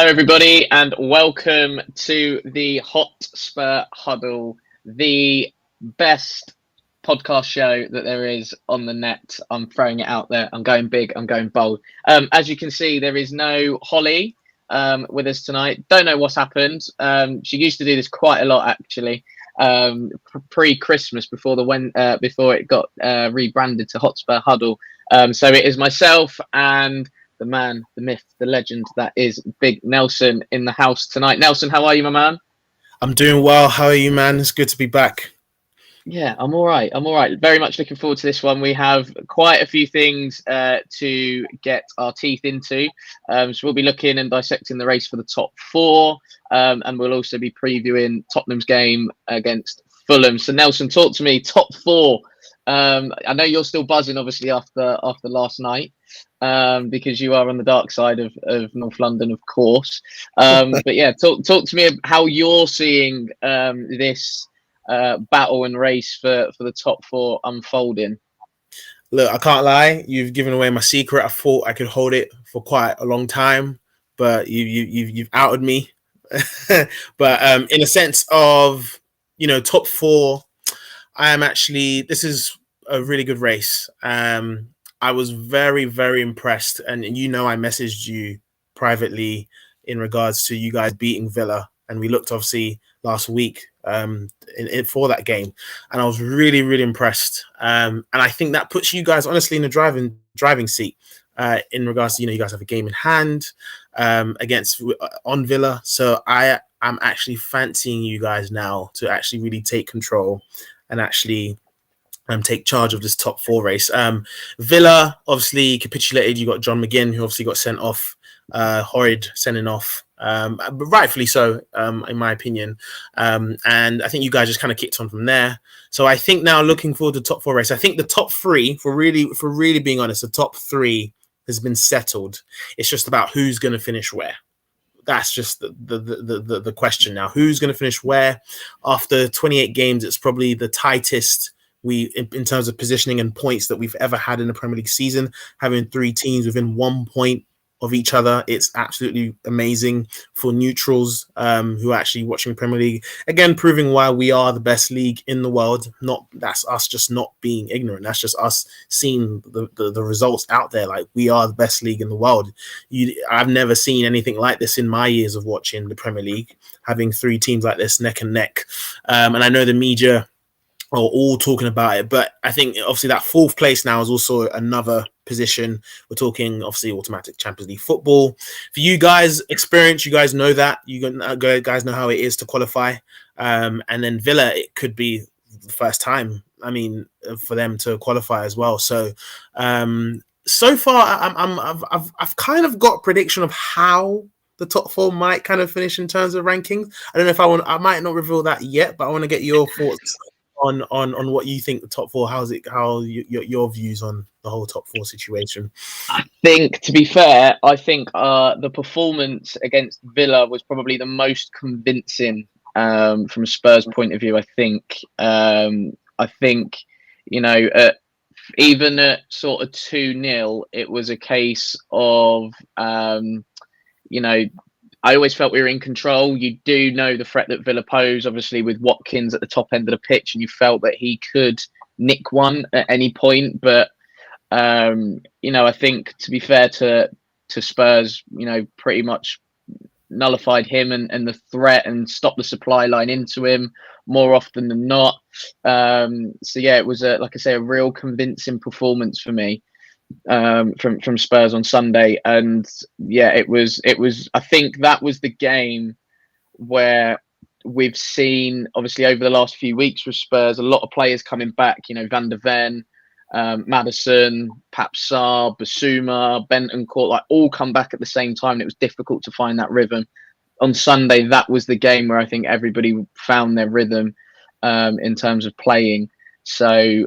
everybody, and welcome to the Hotspur Huddle, the best podcast show that there is on the net. I'm throwing it out there. I'm going big. I'm going bold. As you can see, there is no Holly with us tonight. Don't know what's happened. She used to do this quite a lot, actually, pre-Christmas before it got rebranded to Hotspur Huddle. So it is myself and the man, the myth, the legend that is Big Nelson in the house tonight. Nelson, how are you, my man? I'm doing well. How are you, man? It's good to be back. Yeah, I'm all right. Very much looking forward to this one. We have quite a few things to get our teeth into. So we'll be looking and dissecting the race for the top four. And we'll also be previewing Tottenham's game against Fulham. So Nelson, talk to me. Top four. I know you're still buzzing, obviously, after last night. Because you are on the dark side of North London, of course. But yeah, talk to me how you're seeing this battle and race for the top four unfolding. Look, I can't lie. You've given away my secret. I thought I could hold it for quite a long time, but you've outed me. But in a sense of top four, this is a really good race. I was very, very impressed. And I messaged you privately in regards to you guys beating Villa. And we looked, obviously, last week for that game. And I was really, really impressed. And I think that puts you guys, honestly, in the driving seat in regards to, you guys have a game in hand on Villa. So I'm actually fancying you guys now to actually really take control and actually take charge of this top four race. Villa obviously capitulated. You got John McGinn, who obviously got sent off. Horrid sending off, but rightfully so, in my opinion. And I think you guys just kind of kicked on from there. So I think now, looking forward to the top four race, I think the top three, for really being honest, the top three has been settled. It's just about who's going to finish where. That's just the question now. Who's going to finish where? After 28 games, it's probably the tightest in terms of positioning and points that we've ever had in a Premier League season. Having three teams within 1 point of each other, it's absolutely amazing for neutrals who are actually watching Premier League. Again, proving why we are the best league in the world. That's us just not being ignorant. That's just us seeing the results out there. Like, we are the best league in the world. I've never seen anything like this in my years of watching the Premier League, having three teams like this neck and neck. And I know the media are all talking about it, but I think obviously that fourth place now is also another position. We're talking obviously automatic Champions League football. For you guys, experience, you guys know that. You guys know how it is to qualify. And then Villa, it could be the first time, for them to qualify as well. So, so far, I've kind of got a prediction of how the top four might kind of finish in terms of rankings. I don't know if I might not reveal that yet, but I want to get your thoughts on what you think the top four. Your views on the whole top four situation? I think, to be fair, the performance against Villa was probably the most convincing from Spurs' point of view. I think even at sort of 2-0, it was a case of I always felt we were in control. You do know the threat that Villa pose, obviously, with Watkins at the top end of the pitch, and you felt that he could nick one at any point. But, I think, to be fair to Spurs, pretty much nullified him and the threat and stopped the supply line into him more often than not. So, yeah, it was, like I say, a real convincing performance for me. From Spurs on Sunday, and yeah, it was. I think that was the game where we've seen, obviously, over the last few weeks with Spurs, a lot of players coming back. Van der Ven, Maddison, Papsar, Basuma, Bentancur, all come back at the same time. And it was difficult to find that rhythm. On Sunday, that was the game where I think everybody found their rhythm in terms of playing. So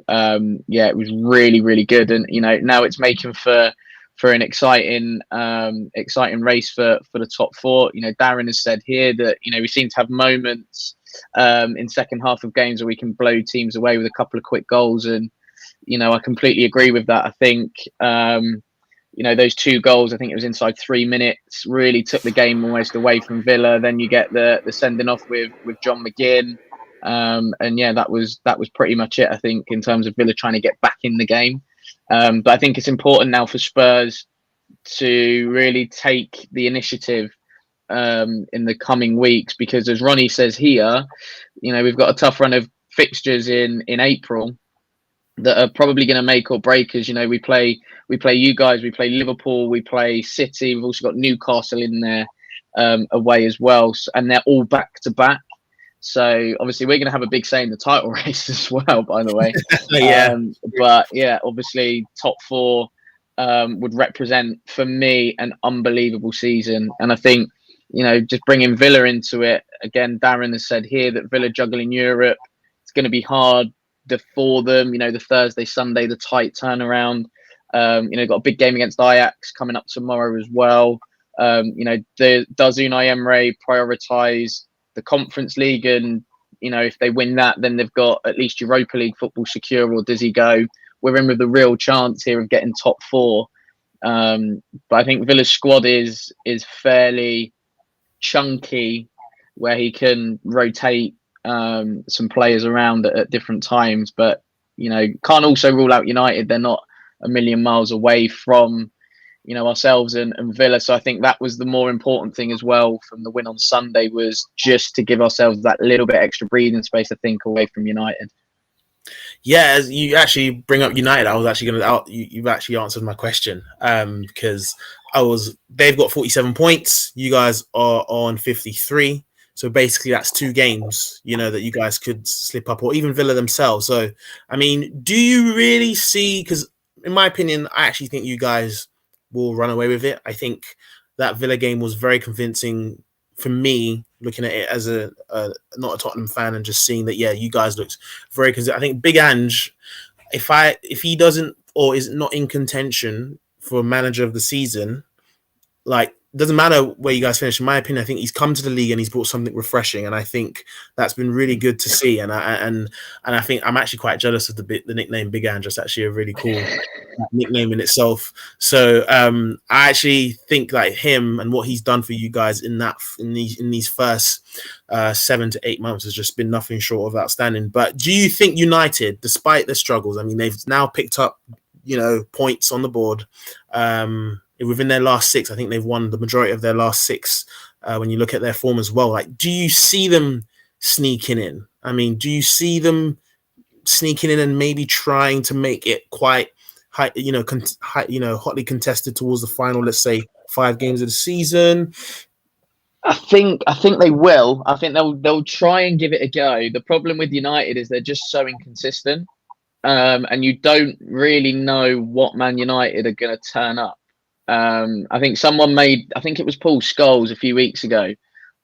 yeah, it was really, really good, and now it's making for an exciting race for the top four. Darren has said here that we seem to have moments in second half of games where we can blow teams away with a couple of quick goals, and I completely agree with that. I think those 2 goals, I think it was inside 3 minutes, really took the game almost away from Villa. Then you get the sending off with John McGinn. And yeah, that was pretty much it, I think, in terms of Villa trying to get back in the game. But I think it's important now for Spurs to really take the initiative in the coming weeks, because as Ronnie says here, we've got a tough run of fixtures in April that are probably going to make or break us. We play you guys, we play Liverpool, we play City. We've also got Newcastle in there away as well, and they're all back to back. So obviously we're going to have a big say in the title race as well, by the way. Yeah. But yeah, obviously top 4 would represent for me an unbelievable season. And I think, just bringing Villa into it, again, Darren has said here that Villa juggling Europe, it's going to be hard for them. The Thursday, Sunday, the tight turnaround. Got a big game against Ajax coming up tomorrow as well. Does Unai Emery prioritise the Conference League, and if they win that, then they've got at least Europa League football secure, or does he go, we're in with a real chance here of getting top 4? But I think Villa's squad is fairly chunky, where he can rotate some players around at different times. But can't also rule out United. They're not a million miles away from ourselves and Villa. So I think that was the more important thing as well from the win on Sunday, was just to give ourselves that little bit extra breathing space, I think, away from United. Yeah, as you actually bring up United, I was actually going to. You've actually answered my question, because they've got 47 points. You guys are on 53. So basically, that's 2 games, that you guys could slip up, or even Villa themselves. So, I mean, do you really see? Because in my opinion, I actually think you guys will run away with it. I think that Villa game was very convincing for me, looking at it as not a Tottenham fan, and just seeing that, yeah, you guys looked very convincing. I think Big Ange, if he doesn't, or is not in contention for manager of the season, like, doesn't matter where you guys finish. In my opinion, I think he's come to the league and he's brought something refreshing, and I think that's been really good to see. And I think I'm actually quite jealous of the nickname Big Ange. It's actually a really cool nickname in itself. So I actually think like him and what he's done for you guys in these first 7 to 8 months has just been nothing short of outstanding. But do you think United, despite their struggles, I mean, they've now picked up points on the board. Within their last 6, I think they've won the majority of their last 6. When you look at their form as well, like, do you see them sneaking in? I mean, do you see them sneaking in and maybe trying to make it quite high, hotly contested towards the final? Let's say 5 games of the season. I think they will. I think they'll try and give it a go. The problem with United is they're just so inconsistent, and you don't really know what Man United are going to turn up. I think it was Paul Scholes a few weeks ago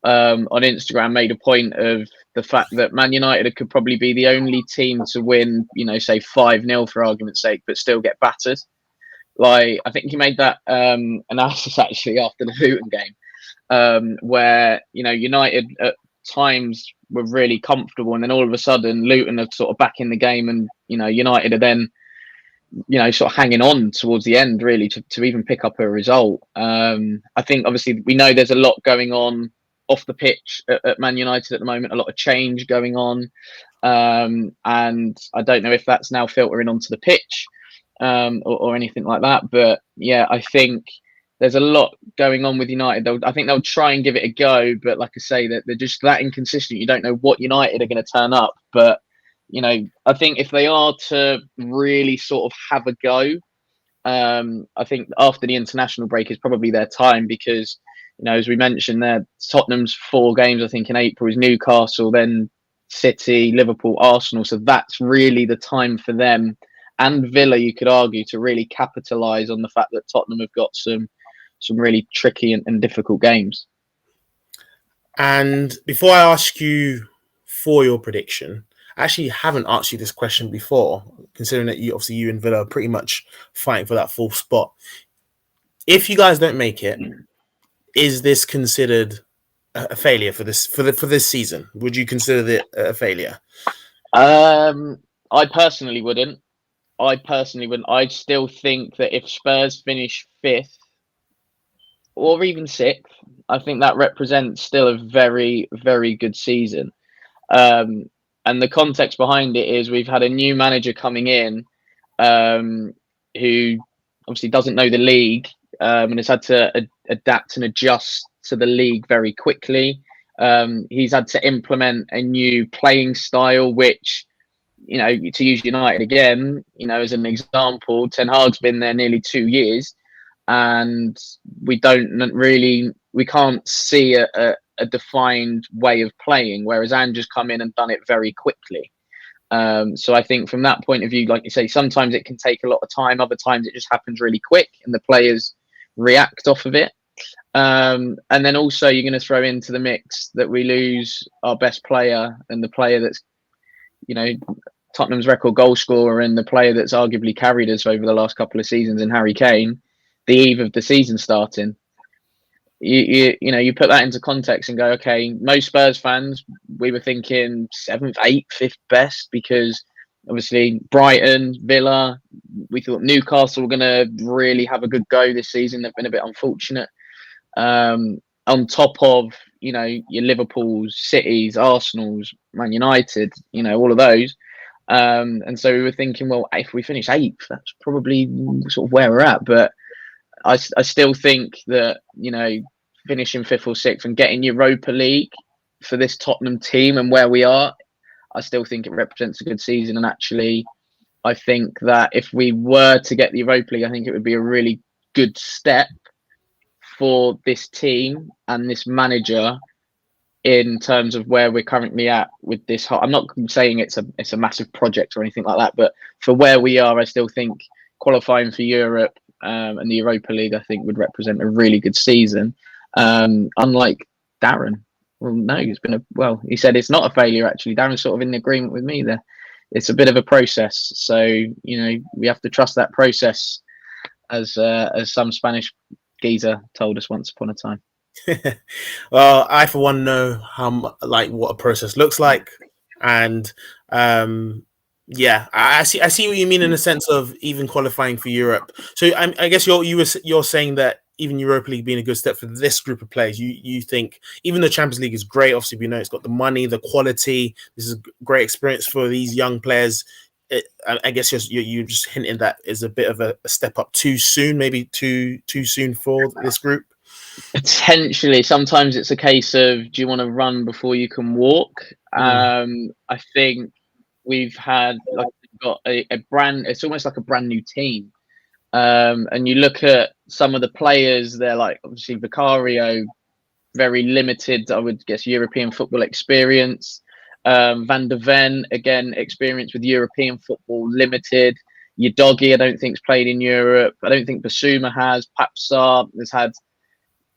on Instagram made a point of the fact that Man United could probably be the only team to win, say 5-0 for argument's sake, but still get battered. Like, I think he made that analysis actually after the Luton game, where United at times were really comfortable, and then all of a sudden Luton are sort of back in the game, and United are then sort of hanging on towards the end, really, to even pick up a result. I think obviously we know there's a lot going on off the pitch at Man United at the moment, a lot of change going on, and I don't know if that's now filtering onto the pitch or anything like that. But yeah, I think there's a lot going on with United. I think they'll try and give it a go, but like I say, that they're just that inconsistent. You don't know what United are going to turn up, but I think if they are to really sort of have a go, I think after the international break is probably their time, because, as we mentioned there, Tottenham's 4 games, I think, in April is Newcastle, then City, Liverpool, Arsenal. So that's really the time for them and Villa, you could argue, to really capitalise on the fact that Tottenham have got some really tricky and difficult games. And before I ask you for your prediction, I actually haven't asked you this question before, considering that you and Villa are pretty much fighting for that 4th spot. If you guys don't make it, is this considered a failure for this season? Would you consider it a failure? I personally wouldn't. I personally wouldn't. I still think that if Spurs finish fifth or even sixth, I think that represents still a very, very good season. Um, and the context behind it is we've had a new manager coming in, who obviously doesn't know the league, and has had to adapt and adjust to the league very quickly. He's had to implement a new playing style, which, to use United again, as an example, Ten Hag's been there nearly 2 years, and we can't see a defined way of playing, whereas Andrew's come in and done it very quickly. So I think from that point of view, like you say, sometimes it can take a lot of time, other times it just happens really quick and the players react off of it. And then also you're going to throw into the mix that we lose our best player and the player that's, Tottenham's record goal scorer and the player that's arguably carried us over the last couple of seasons in Harry Kane, the eve of the season starting. You put that into context and go, okay, most Spurs fans, we were thinking 7th, 8th, 5th best, because obviously Brighton, Villa, we thought Newcastle were going to really have a good go this season. They've been a bit unfortunate. On top of, your Liverpools, Cities, Arsenals, Man United, all of those. And so we were thinking, well, if we finish 8th, that's probably sort of where we're at. But I still think that, finishing 5th or 6th and getting Europa League for this Tottenham team and where we are, I still think it represents a good season. And actually, I think that if we were to get the Europa League, I think it would be a really good step for this team and this manager in terms of where we're currently at with this. I'm not saying it's a massive project or anything like that, but for where we are, I still think qualifying for Europe and the Europa League, I think, would represent a really good season. Unlike Darren, well, no, he said it's not a failure. Actually, Darren's sort of in agreement with me there. It's a bit of a process, so we have to trust that process, as some Spanish geezer told us once upon a time. Well, I for one know what a process looks like, and I see what you mean in the sense of even qualifying for Europe. So I guess you're saying that even Europa League being a good step for this group of players, you think even the Champions League is great. Obviously, we know it's got the money, the quality. This is a great experience for these young players. I guess you're just hinting that is a bit of a step up too soon, maybe too soon for this group. Potentially, sometimes it's a case of, do you want to run before you can walk? I think we've got a brand. It's almost like a brand new team, and you look at some of the players. They're like, obviously Vicario, very limited, I would guess, European football experience. Van der Ven, again, experience with European football, limited. Udogie, I don't think's played in Europe. I don't think Basuma has. Papsar has had,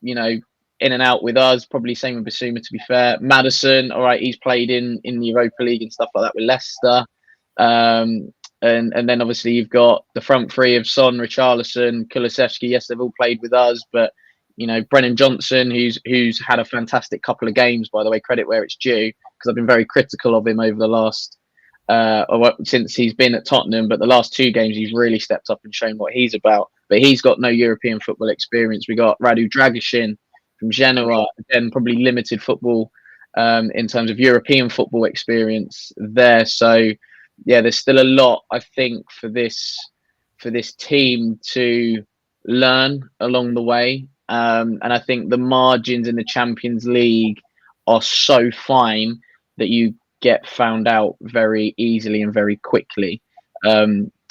in and out with us. Probably same with Basuma, to be fair. Maddison, all right, he's played in the Europa League and stuff like that with Leicester. And then obviously you've got the front three of Son, Richarlison, Kulusevski. Yes, they've all played with us, but Brennan Johnson, who's had a fantastic couple of games, by the way, credit where it's due, because I've been very critical of him over the last since he's been at Tottenham, but the last 2 games he's really stepped up and shown what he's about. But he's got no European football experience. We got Radu Dragusin from Genoa, again, probably limited football in terms of European football experience there. So yeah, there's still a lot, I think, for this team to learn along the way. And I think the margins in the Champions League are so fine that you get found out very easily and very quickly.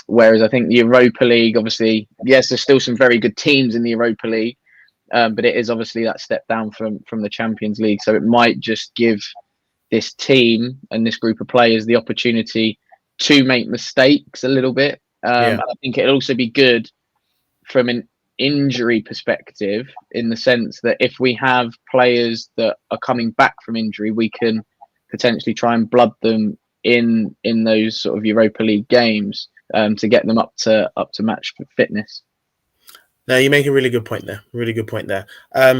Whereas I think the Europa League, obviously, yes, there's still some very good teams in the Europa League, but it is obviously that step down from the Champions League. So it might just give this team and this group of players the opportunity to make mistakes a little bit. And I think it'll also be good from an injury perspective, in the sense that if we have players that are coming back from injury, we can potentially try and blood them in those sort of Europa League games to get them up to match fitness. No, you make a really good point there. Really good point there.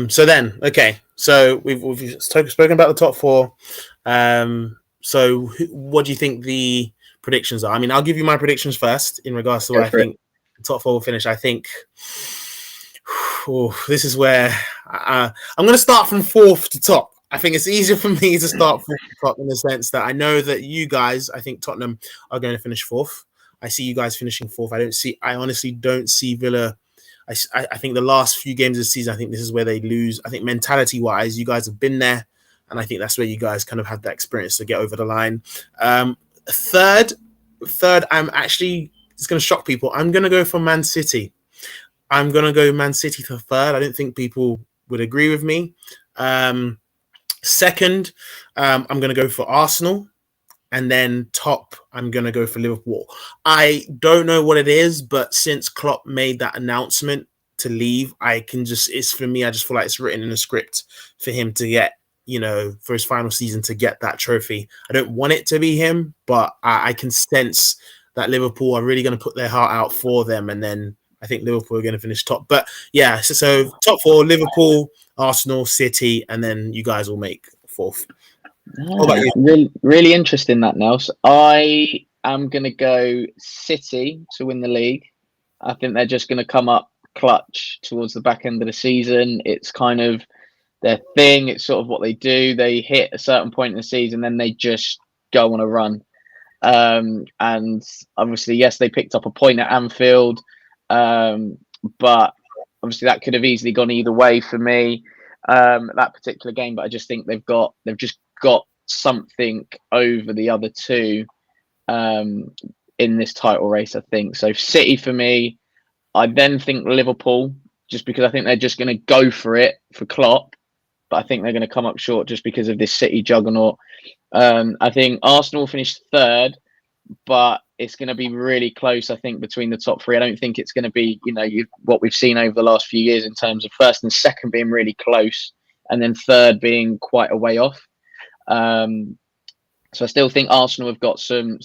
So then, okay, so we've spoken about the top 4. So what do you think the predictions are. I mean, I'll give you my predictions first in regards to where I think the top four will finish. I think this is where I'm going to start from fourth to top. I think it's easier for me to start fourth to top in the sense that I know that you guys, I think Tottenham are going to finish fourth. I see you guys finishing fourth. I honestly don't see Villa. I think the last few games of the season, I think this is where they lose. I think mentality-wise, you guys have been there, and I think that's where you guys kind of had that experience to get over the line. Third, I'm actually, it's going to shock people. I'm going to go for Man City. I'm going to go Man City for third. I don't think people would agree with me. Second, I'm going to go for Arsenal. And then top, I'm going to go for Liverpool. I don't know what it is, but since Klopp made that announcement to leave, it's for me, I just feel like it's written in a script for him to get, for his final season to get that trophy. I don't want it to be him, but I can sense that Liverpool are really going to put their heart out for them. And then I think Liverpool are going to finish top. But yeah, so top four, Liverpool, Arsenal, City, and then you guys will make fourth. What about you? Really interesting that, Nels. I am going to go City to win the league. I think they're just going to come up clutch towards the back end of the season. It's kind of their thing. It's sort of what they do. They hit a certain point in the season, then they just go on a run. And obviously, yes, they picked up a point at Anfield, but obviously that could have easily gone either way for me. That particular game, but I just think they've just got something over the other two in this title race, I think. So City for me. I then think Liverpool, just because I think they're just going to go for it for Klopp, but I think they're going to come up short just because of this City juggernaut. I think Arsenal will finish third, but it's going to be really close, I think, between the top three. I don't think it's going to be, what we've seen over the last few years in terms of first and second being really close, and then third being quite a way off. So I still think Arsenal have got some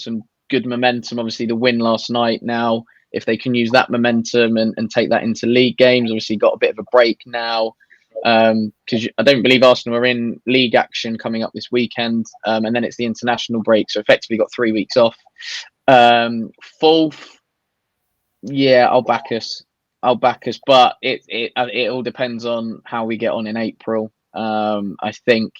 good momentum. Obviously, the win last night. Now, if they can use that momentum and take that into league games, obviously got a bit of a break now. Because I don't believe Arsenal are in league action coming up this weekend, and then it's the international break, so effectively got 3 weeks off. Fourth, yeah, I'll back us, but it all depends on how we get on in April. I think,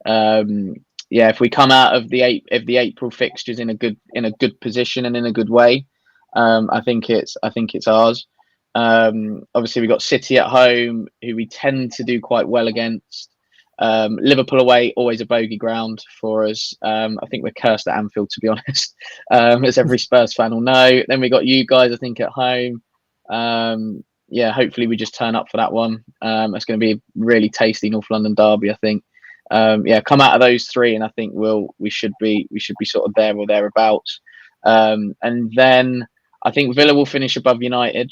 if we come out of the April fixtures in a good position and in a good way, I think it's ours. Obviously, we got City at home, who we tend to do quite well against. Liverpool away, always a bogey ground for us. I think we're cursed at Anfield, to be honest, as every Spurs fan will know. Then we got you guys, I think, at home. Hopefully we just turn up for that one. It's going to be a really tasty North London derby, I think. Come out of those three, and I think we should be sort of there or thereabouts. And then I think Villa will finish above United.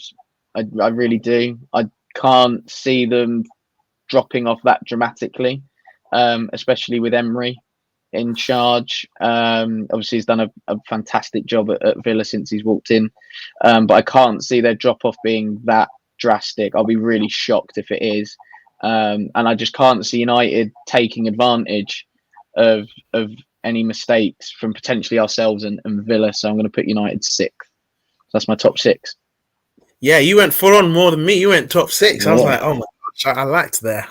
I really do. I can't see them dropping off that dramatically, especially with Emery in charge. Obviously, he's done a fantastic job at Villa since he's walked in, but I can't see their drop off being that drastic. I'll be really shocked if it is, and I just can't see United taking advantage of any mistakes from potentially ourselves and Villa. So I'm going to put United sixth. That's my top six. Yeah, you went full on more than me. You went top six. I was like, oh my gosh, I liked there.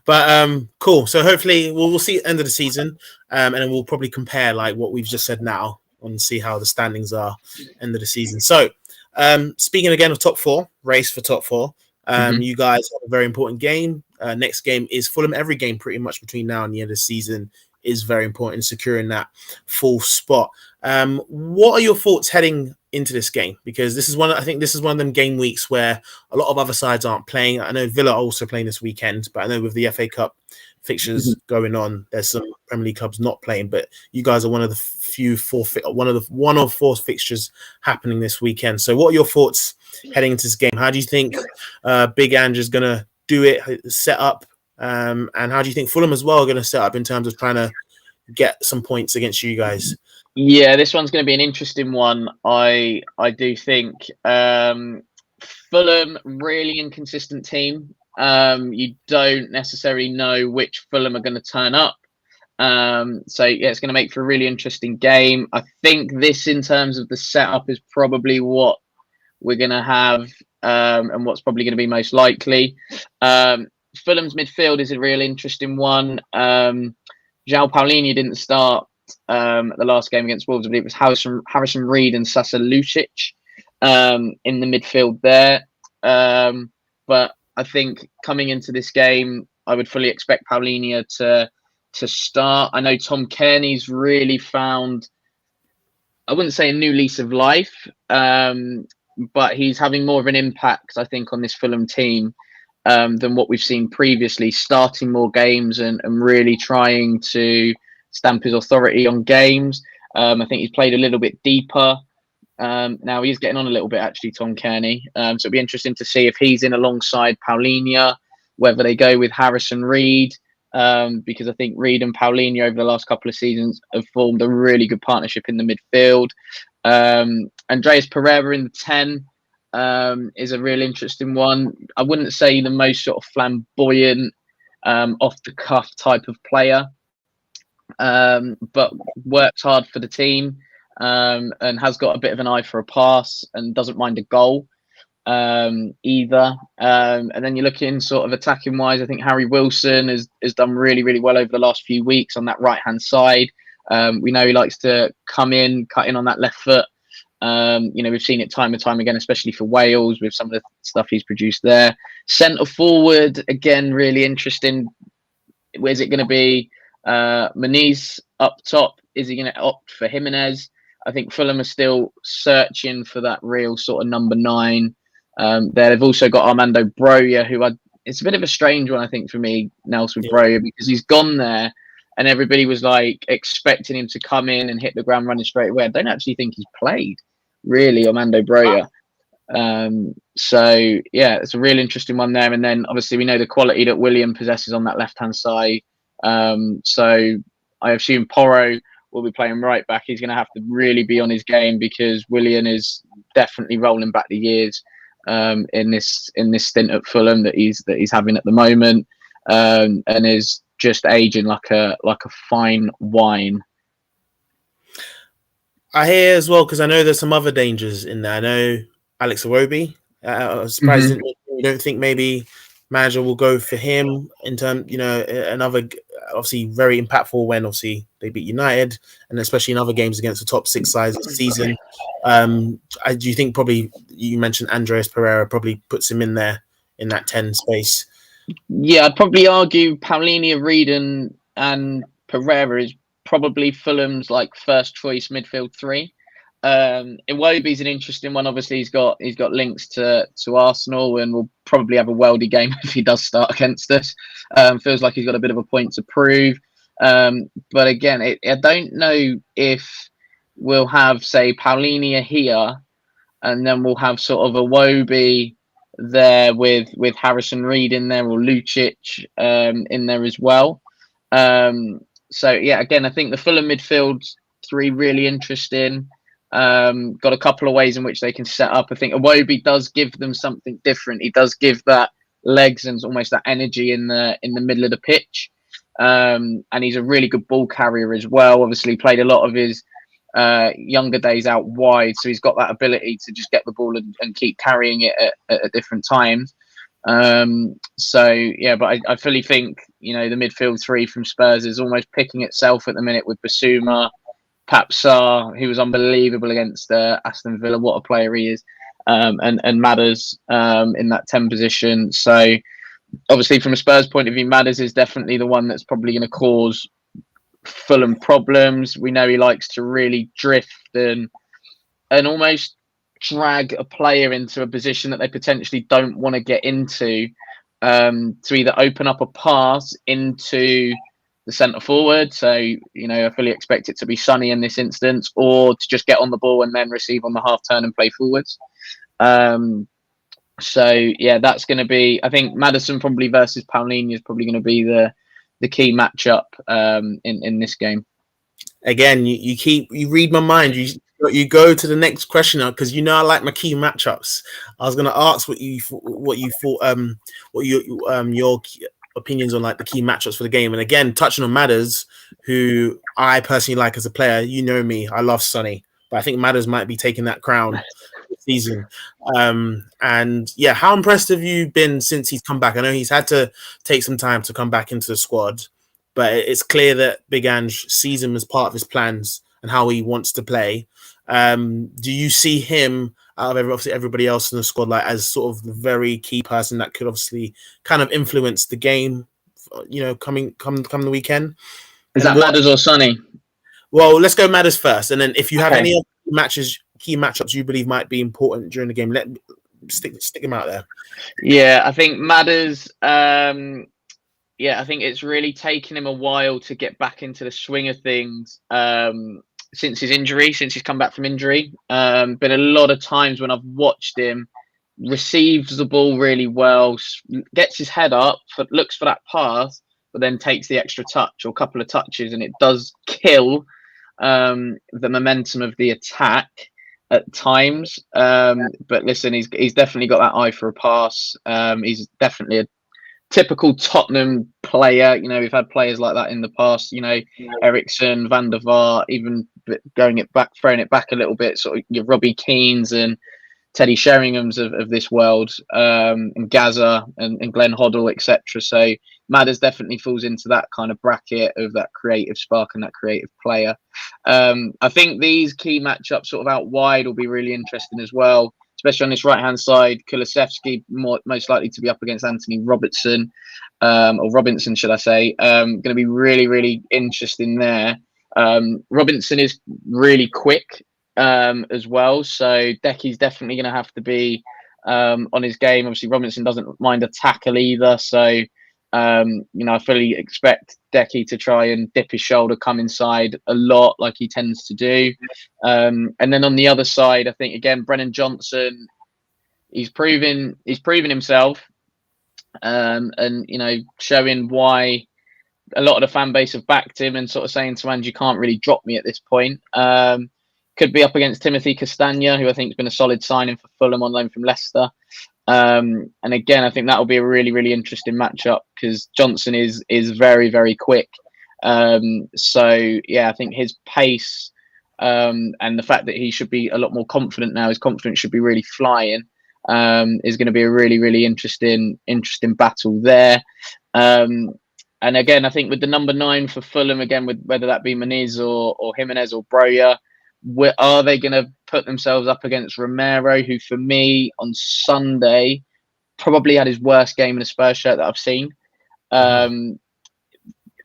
But cool. So hopefully we'll see at the end of the season, and then we'll probably compare like what we've just said now and see how the standings are end of the season. So speaking again of top four, race for top four. You guys have a very important game. Next game is Fulham. Every game pretty much between now and the end of the season is very important in securing that full spot. What are your thoughts heading into this game? Because this is one of them game weeks where a lot of other sides aren't playing. I know Villa are also playing this weekend, but I know with the FA Cup fixtures going on, there's some Premier League clubs not playing. But you guys are one of the one of four fixtures happening this weekend. So, what are your thoughts heading into this game? How do you think Big Andrew's going to do it, set up, and how do you think Fulham as well are going to set up in terms of trying to get some points against you guys? Yeah, this one's going to be an interesting one. I do think Fulham, really inconsistent team. You don't necessarily know which Fulham are going to turn up. So yeah, it's going to make for a really interesting game. I think this, in terms of the setup, is probably what we're going to have, and what's probably going to be most likely. Fulham's midfield is a real interesting one. João Paulinho didn't start the last game against Wolves. I believe it was Harrison Reed and Sasa Lucic in the midfield there. But I think coming into this game, I would fully expect Paulinho to start. I know Tom Kearney's really found, I wouldn't say a new lease of life, but he's having more of an impact, I think, on this Fulham team than what we've seen previously, starting more games and really trying to stamp his authority on games. I think he's played a little bit deeper. Now he's getting on a little bit, actually, Tom Kearney. So it'll be interesting to see if he's in alongside Paulinho, whether they go with Harrison Reed, because I think Reed and Paulinho over the last couple of seasons have formed a really good partnership in the midfield. Andreas Pereira in the 10 is a real interesting one. I wouldn't say the most sort of flamboyant, off the cuff type of player, but works hard for the team, and has got a bit of an eye for a pass and doesn't mind a goal either. And then you're looking sort of attacking wise, I think Harry Wilson has done really, really well over the last few weeks on that right hand side. We know he likes to come in, cut in on that left foot. We've seen it time and time again, especially for Wales, with some of the stuff he's produced there. Centre forward, again, really interesting. Where's it going to be? Muniz up top. Is he going to opt for Jimenez? I think Fulham are still searching for that real sort of number 9. They've also got Armando Broja, who it's a bit of a strange one, I think, for me, Nelson Broja, because he's gone there and everybody was like expecting him to come in and hit the ground running straight away. I don't actually think he's played, really, Armando Broja. So yeah, it's a real interesting one there. And then obviously we know the quality that Willian possesses on that left-hand side. So I assume Porro will be playing right back. He's going to have to really be on his game, because Willian is definitely rolling back the years in this stint at Fulham that he's having at the moment, and is just aging like a fine wine. I hear as well, because I know there's some other dangers in there. I know Alex Iwobi. Surprisingly, you don't think maybe manager will go for him in terms, another obviously very impactful when obviously they beat United, and especially in other games against the top 6 sides this season. Do you think, probably you mentioned Andreas Pereira, probably puts him in there in that 10 space? Yeah, I'd probably argue Paulinho, Reed and Pereira is probably Fulham's like first choice midfield 3. Iwobi's an interesting one. Obviously, he's got links to Arsenal, and will probably have a worldy game if he does start against us. Feels like he's got a bit of a point to prove. But again, I don't know if we'll have, say, Paulinho here, and then we'll have sort of Iwobi there with Harrison Reed in there, or Lucic in there as well. So yeah, again, I think the Fulham midfield 3 really interesting. Got a couple of ways in which they can set up. I think Iwobi does give them something different. He does give that legs and almost that energy in the middle of the pitch. And he's a really good ball carrier as well. Obviously played a lot of his younger days out wide, so he's got that ability to just get the ball and keep carrying it at different times. So yeah, but I fully think, the midfield 3 from Spurs is almost picking itself at the minute, with Basuma, Papsar, who was unbelievable against Aston Villa. What a player he is. And Madders in that 10 position. So obviously from a Spurs point of view, Madders is definitely the one that's probably going to cause Fulham problems. We know he likes to really drift and almost drag a player into a position that they potentially don't want to get into, to either open up a pass into the centre forward. So, I fully expect it to be Sonny in this instance, or to just get on the ball and then receive on the half turn and play forwards. So yeah, that's going to be, I think Maddison probably versus Paulinho is probably going to be the key matchup in this game. Again, you read my mind. You go to the next question now, because I like my key matchups. I was going to ask what you thought, your opinions on like the key matchups for the game. And again, touching on Matters, who I personally like as a player. You know me, I love Sonny, but I think Matters might be taking that crown this season. And yeah, how impressed have you been since he's come back? I know he's had to take some time to come back into the squad, but it's clear that Big Ange sees him as part of his plans and how he wants to play. Do you see him out of obviously everybody else in the squad like as sort of the very key person that could obviously kind of influence the game, you know, come the weekend? Is that Matters or Sonny? Well, let's go Matters first, and then if you have any other key matchups you believe might be important during the game, stick them out there. Yeah, I think Matters. I think it's really taken him a while to get back into the swing of things. Since his injury, since he's come back from injury. Been a lot of times when I've watched him, receives the ball really well, gets his head up, looks for that pass, but then takes the extra touch or a couple of touches, and it does kill the momentum of the attack at times. But listen, he's definitely got that eye for a pass. He's definitely a typical Tottenham player. You know, we've had players like that in the past. You know, Ericsson, Van der Vaart, even throwing it back a little bit. Sort of your Robbie Keanes and Teddy Sheringham's of this world, and Gaza and Glenn Hoddle, etc. So Madders definitely falls into that kind of bracket of that creative spark and that creative player. I think these key matchups sort of out wide will be really interesting as well, especially on this right-hand side. Kulusevski most likely to be up against Anthony Robertson, or Robinson, should I say. Going to be really, really interesting there. Robinson is really quick as well, so Decky's definitely going to have to be on his game. Obviously, Robinson doesn't mind a tackle either, so I fully expect Decky to try and dip his shoulder, come inside a lot like he tends to do. And then on the other side, I think again Brennan Johnson, he's proven himself, and showing why a lot of the fan base have backed him and sort of saying to Ange, you can't really drop me at this point. Could be up against Timothy Castagna, who I think has been a solid signing for Fulham on loan from Leicester. And again, I think that will be a really, really interesting matchup because Johnson is very, very quick. So yeah, I think his pace and the fact that he should be a lot more confident now, his confidence should be really flying, is going to be a really, really interesting battle there. And again, I think with the number 9 for Fulham, again, with whether that be Muniz or Jimenez or Broja, are they going to put themselves up against Romero, who for me on Sunday probably had his worst game in a Spurs shirt that I've seen?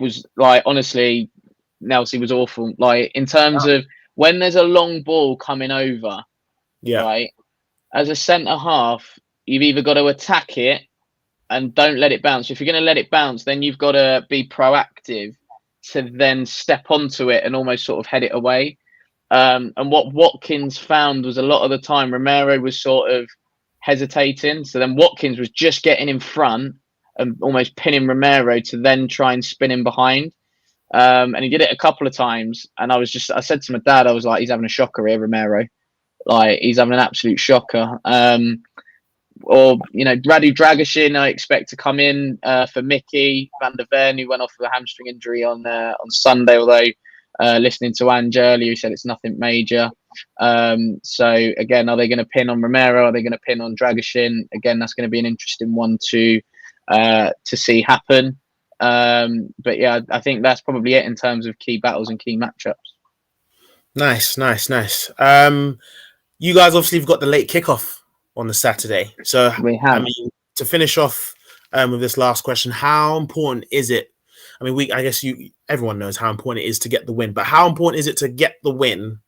Was like, honestly, Nelson was awful. Like, in terms of when there's a long ball coming over, right, as a centre half, you've either got to attack it and don't let it bounce. If you're going to let it bounce, then you've got to be proactive to then step onto it and almost sort of head it away. And what Watkins found was a lot of the time Romero was sort of hesitating. So then Watkins was just getting in front and almost pinning Romero to then try and spin him behind. And he did it a couple of times. And I said to my dad, I was like, he's having a shocker here, Romero. Like, he's having an absolute shocker. Or, Radu Dragusin, I expect to come in for Mickey. Van der Ven, who went off with a hamstring injury on Sunday, although listening to Ange earlier, he said it's nothing major. So, again, are they going to pin on Romero? Are they going to pin on Dragusin? Again, that's going to be an interesting one to see happen. But, yeah, I think that's probably it in terms of key battles and key matchups. Nice. You guys obviously have got the late kickoff on the Saturday. So, we have. I mean, to finish off with this last question, how important is it? I mean, I guess everyone knows how important it is to get the win, but how important is it to get the win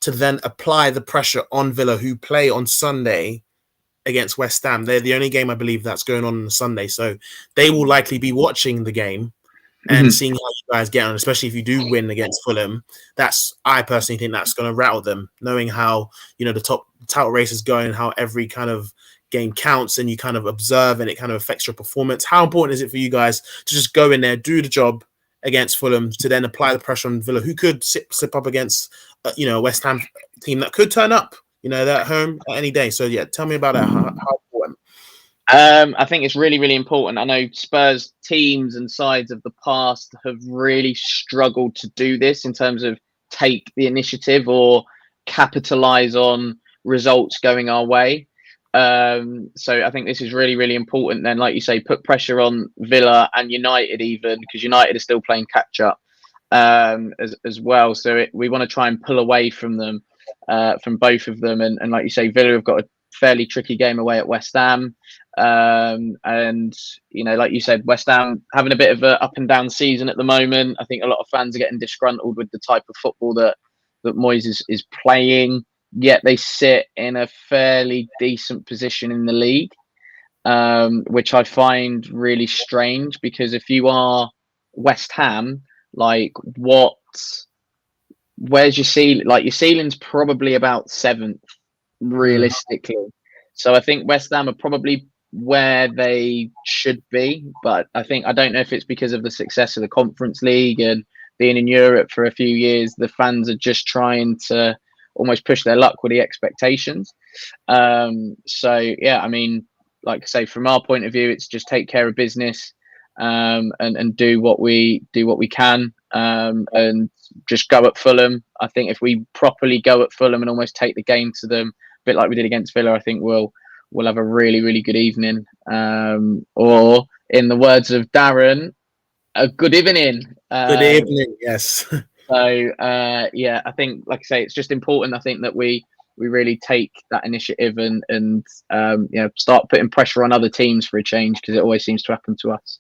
to then apply the pressure on Villa, who play on Sunday against West Ham? They're the only game I believe that's going on Sunday, so they will likely be watching the game and seeing how you guys get on, especially if you do win against Fulham. I personally think that's going to rattle them, knowing how the top title race is going, how every kind of game counts, and you kind of observe, and it kind of affects your performance. How important is it for you guys to just go in there, do the job against Fulham, to then apply the pressure on Villa, who could slip up against a West Ham team that could turn up, they're at home at any day. So yeah, tell me about it. How important? I think it's really, really important. I know Spurs teams and sides of the past have really struggled to do this in terms of take the initiative or capitalize on results going our way. So I think this is really, really important. Then, like you say, put pressure on Villa and United, even because United are still playing catch up as well. So we want to try and pull away from them, from both of them. And like you say, Villa have got a fairly tricky game away at West Ham. And like you said, West Ham having a bit of a up and down season at the moment. I think a lot of fans are getting disgruntled with the type of football that Moyes is playing. Yet they sit in a fairly decent position in the league, which I find really strange. Because if you are West Ham, like where's your ceiling? Like your ceiling's probably about seventh, realistically. So I think West Ham are probably where they should be, but I don't know if it's because of the success of the Conference League and being in Europe for a few years. The fans are just trying to almost push their luck with the expectations. So yeah, I mean, like I say, from our point of view, it's just take care of business, and do what we can, and just go at Fulham. I think if we properly go at Fulham and almost take the game to them, a bit like we did against Villa, I think we'll have a really, really good evening. Or in the words of Darren, a good evening. Good evening. Yes. So yeah, I think, like I say, it's just important. I think that we really take that initiative and start putting pressure on other teams for a change, because it always seems to happen to us.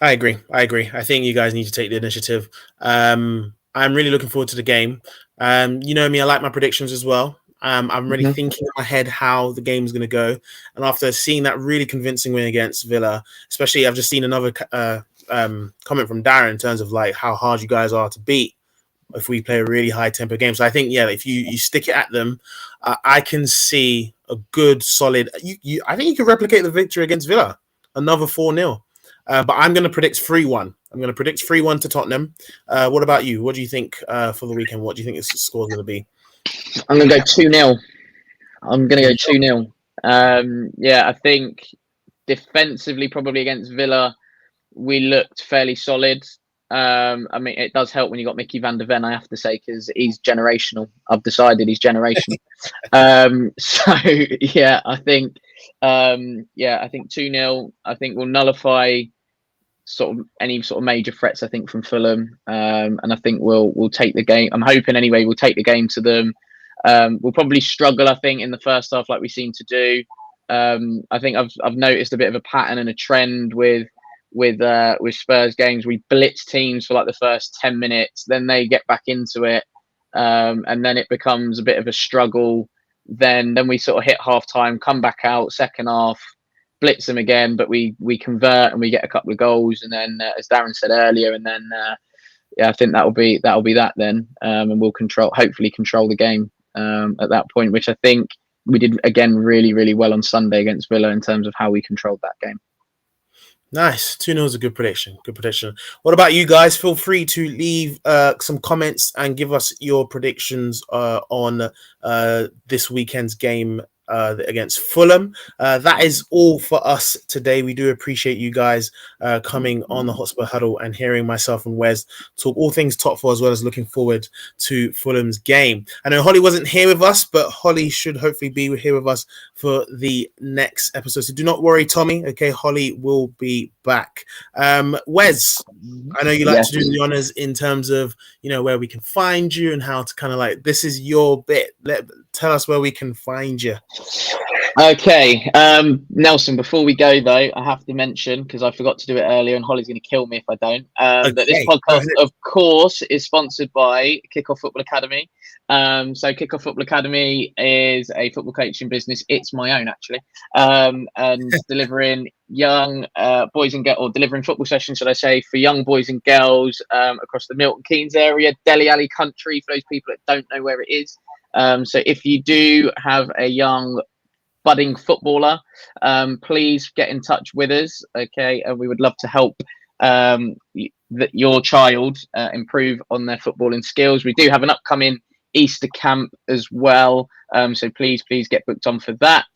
I agree. I think you guys need to take the initiative. I'm really looking forward to the game. You know me, I like my predictions as well. I'm really thinking in my head how the game's going to go. And after seeing that really convincing win against Villa, especially, I've just seen another comment from Darren in terms of like how hard you guys are to beat if we play a really high tempo game. So I think, yeah, if you stick it at them, I can see a good solid. I think you can replicate the victory against Villa, another 4-0. But I'm going to predict 3-1. I'm going to predict 3-1 to Tottenham. What about you? What do you think for the weekend? What do you think the score is going to be? I'm going to go 2-0. I'm going to go 2-0. Yeah, I think defensively, probably against Villa, we looked fairly solid. I mean, it does help when you got Mickey van der Ven, I have to say, because he's generational. I've decided he's generational. So yeah, I think 2-0. I think we'll nullify sort of any sort of major threats, I think, from Fulham. And I think we'll take the game. I'm hoping anyway, we'll take the game to them. We'll probably struggle, I think, in the first half, like we seem to do. I think I've noticed a bit of a pattern and a trend with Spurs games. We blitz teams for like the first 10 minutes, then they get back into it, and then it becomes a bit of a struggle. Then we sort of hit half time, come back out, second half, blitz them again, but we convert and we get a couple of goals, and then as Darren said earlier, and then I think that'll be that then, and we'll hopefully control the game at that point, which I think we did again really, really well on Sunday against Villa in terms of how we controlled that game. Nice. 2-0 is a good prediction. Good prediction. What about you guys? Feel free to leave some comments and give us your predictions on this weekend's game against Fulham. That is all for us today. We do appreciate you guys coming on the Hotspur Huddle and hearing myself and Wes talk all things top four, as well as looking forward to Fulham's game. I know Holly wasn't here with us, but Holly should hopefully be here with us for the next episode. So do not worry, Tommy. Okay, Holly will be back. Wes, I know you like to do the honors in terms of, where we can find you and how to kind of like, this is your bit. Tell us where we can find you. Okay, Nelson, before we go though, I have to mention, because I forgot to do it earlier and Holly's going to kill me if I don't, that this podcast, of course, is sponsored by Kickoff Football Academy. So Kickoff Football Academy is a football coaching business. It's my own, actually, and delivering young boys and girls, or delivering football sessions, should I say, for young boys and girls across the Milton Keynes area, Dele Alli country, for those people that don't know where it is. So if you do have a young budding footballer, please get in touch with us. Okay, and we would love to help your child improve on their footballing skills. We do have an upcoming Easter camp as well. So please get booked on for that.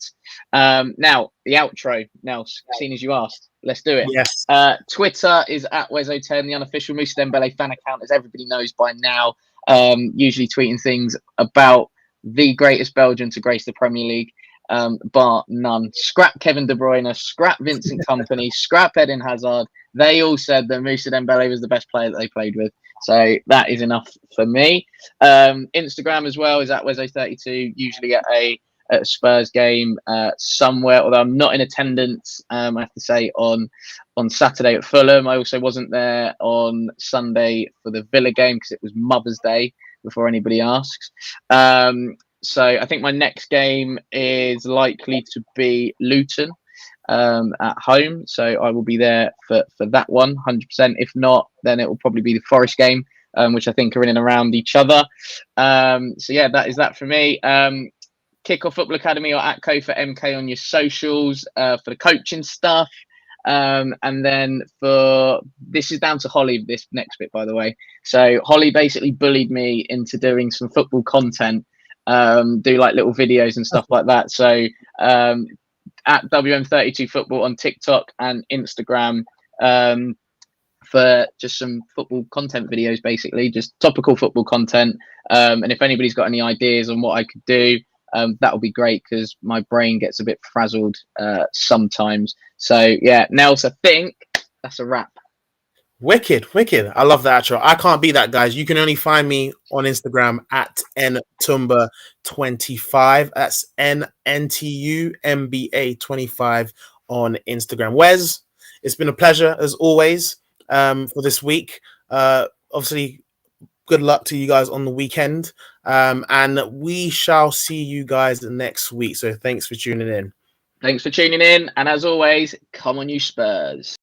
Now the outro. Now, seeing as you asked, let's do it. Yes. Twitter is at Wezo10, the unofficial Moussa Dembele fan account, as everybody knows by now. Usually tweeting things about the greatest Belgian to grace the Premier League, bar none. Scrap Kevin De Bruyne, scrap Vincent Kompany, scrap Eden Hazard. They all said that Moussa Dembele was the best player that they played with. So that is enough for me. Instagram as well is at Wezo32, usually at a Spurs game somewhere, although I'm not in attendance, I have to say, on Saturday at Fulham. I also wasn't there on Sunday for the Villa game because it was Mother's Day, before anybody asks. So I think my next game is likely to be Luton at home. So I will be there for that one, 100%. If not, then it will probably be the Forest game, which I think are in and around each other. So yeah, that is that for me. Kickoff Football Academy or at Co for MK on your socials for the coaching stuff. And then for this is down to Holly, this next bit, by the way. So Holly basically bullied me into doing some football content, do like little videos and stuff like that. So at WM32 Football on TikTok and Instagram for just some football content videos, basically just topical football content. And if anybody's got any ideas on what I could do, that would be great because my brain gets a bit frazzled sometimes. So yeah, Nels, I think that's a wrap. Wicked. I love that outro. I can't be that, guys. You can only find me on Instagram at ntumba25. That's NNTUMBA25 on Instagram. Wes, it's been a pleasure as always for this week. Obviously, good luck to you guys on the weekend. And we shall see you guys next week. So thanks for tuning in. Thanks for tuning in. And as always, come on, you Spurs.